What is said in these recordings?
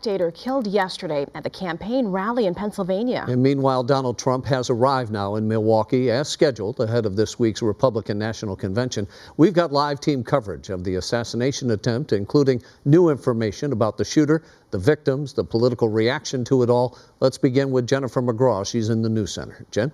spectator killed yesterday at the campaign rally in Pennsylvania. And meanwhile, Donald Trump has arrived now in Milwaukee as scheduled ahead of this week's Republican National Convention. We've got live team coverage of the assassination attempt, including new information about the shooter, the victims, the political reaction to it all. Let's begin with Jennifer McGraw. She's in the news center. Jen?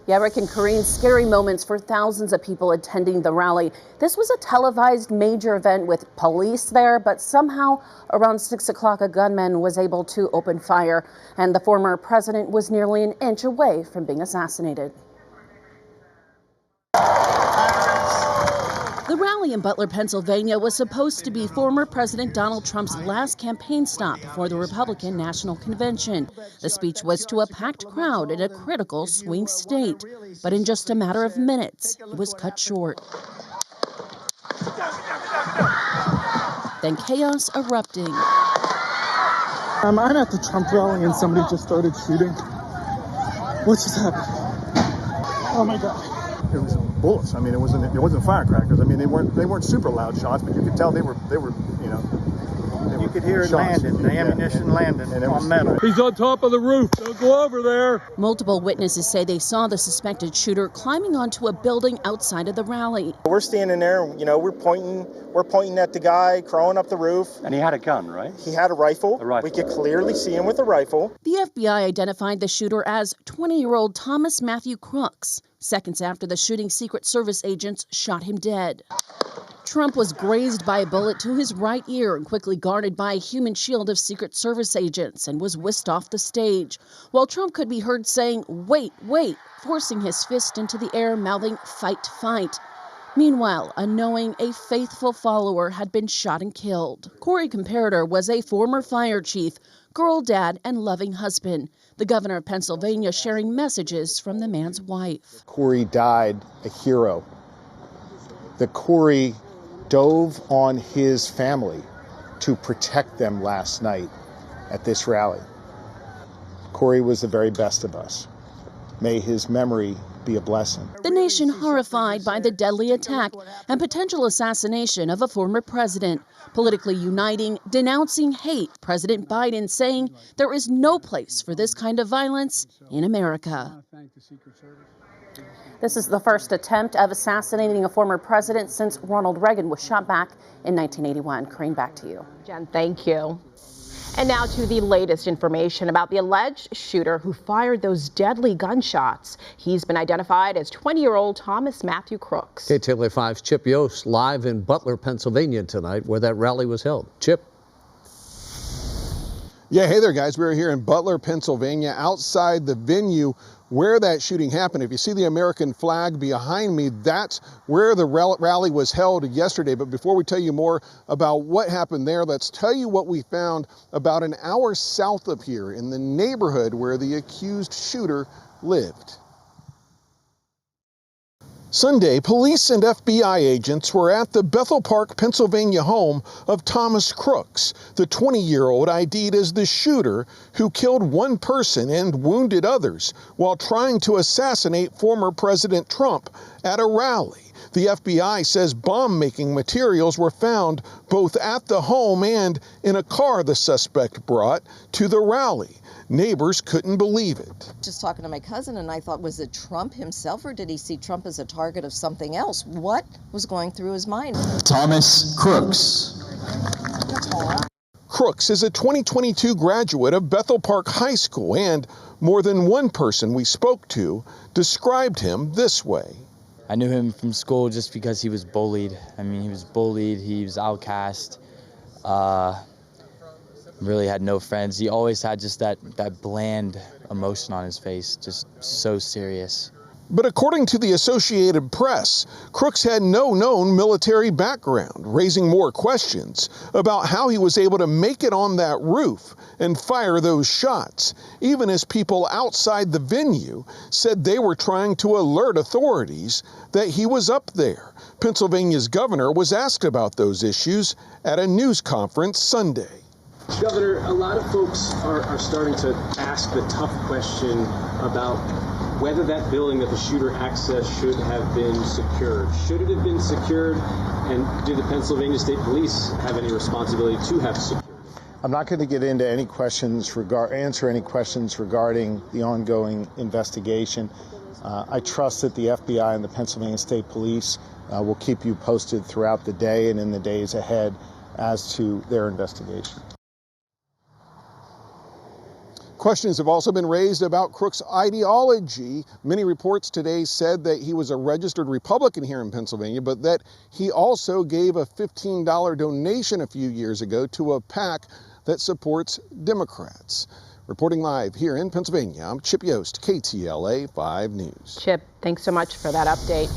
Yeah, Rick and Karine, scary moments for thousands of people attending the rally. This was a televised major event with police there, but somehow around 6 o'clock, a gunman was able to open fire, and the former president was nearly an inch away from being assassinated. The rally in Butler, Pennsylvania was supposed to be former President Donald Trump's last campaign stop before the Republican National Convention. The speech was to a packed crowd in a critical swing state, but in just a matter of minutes, it was cut short. Then chaos erupting. I'm at the Trump rally and somebody just started shooting. What just happened? Oh my God. It was bullets. I mean, it wasn't firecrackers. I mean, they weren't super loud shots, but you could tell they were you know. You could hear it landing, the ammunition landing on metal. He's on top of the roof. Don't go over there. Multiple witnesses say they saw the suspected shooter climbing onto a building outside of the rally. We're standing there, you know, we're pointing at the guy crawling up the roof. And he had a gun, right? He had a rifle. A rifle. We could clearly see him with a rifle. The FBI identified the shooter as 20-year-old Thomas Matthew Crooks. Seconds after the shooting, Secret Service agents shot him dead. Trump was grazed by a bullet to his right ear and quickly guarded by a human shield of Secret Service agents and was whisked off the stage. While Trump could be heard saying, "Wait, wait," forcing his fist into the air, mouthing, "Fight, fight." Meanwhile, unknowing, a faithful follower had been shot and killed. Corey Comparator was a former fire chief, girl dad, and loving husband. The governor of Pennsylvania sharing messages from the man's wife. Corey died a hero. That Corey dove on his family to protect them last night at this rally. Corey was the very best of us. May his memory be a blessing. The nation horrified by the deadly attack and potential assassination of a former president. Politically uniting, denouncing hate. President Biden saying there is no place for this kind of violence in America. This is the first attempt of assassinating a former president since Ronald Reagan was shot back in 1981. Karine, back to you. Jen, thank you. And now to the latest information about the alleged shooter who fired those deadly gunshots. He's been identified as 20-year-old Thomas Matthew Crooks. KTLA 5's Chip Yost live in Butler, Pennsylvania tonight, where that rally was held. Chip? Yeah, hey there, guys. We're here in Butler, Pennsylvania, outside the venue where that shooting happened. If you see the American flag behind me, that's where the rally was held yesterday. But before we tell you more about what happened there, let's tell you what we found about an hour south of here in the neighborhood where the accused shooter lived. Sunday, police and FBI agents were at the Bethel Park, Pennsylvania home of Thomas Crooks, the 20-year-old ID'd as the shooter who killed one person and wounded others while trying to assassinate former President Trump at a rally. The FBI says bomb-making materials were found both at the home and in a car the suspect brought to the rally. Neighbors couldn't believe it. Just talking to my cousin, and I thought, was it Trump himself, or did he see Trump as a target of something else? What was going through his mind? Thomas Crooks. Crooks is a 2022 graduate of Bethel Park High School, and more than one person we spoke to described him this way. I knew him from school just because he was bullied. I mean, he was bullied, he was outcast. Really had no friends. He always had just that bland emotion on his face, just so serious. But according to the Associated Press, Crooks had no known military background, raising more questions about how he was able to make it on that roof and fire those shots, even as people outside the venue said they were trying to alert authorities that he was up there. Pennsylvania's governor was asked about those issues at a news conference Sunday. Governor, a lot of folks are starting to ask the tough question about whether that building that the shooter accessed should have been secured. Should it have been secured, and do the Pennsylvania State Police have any responsibility to have secured? I'm not going to get into any questions answer any questions regarding the ongoing investigation. I trust that the FBI and the Pennsylvania State Police will keep you posted throughout the day and in the days ahead as to their investigation. Questions have also been raised about Crook's ideology. Many reports today said that he was a registered Republican here in Pennsylvania, but that he also gave a $15 donation a few years ago to a PAC that supports Democrats. Reporting live here in Pennsylvania, I'm Chip Yost, KTLA 5 News. Chip, thanks so much for that update.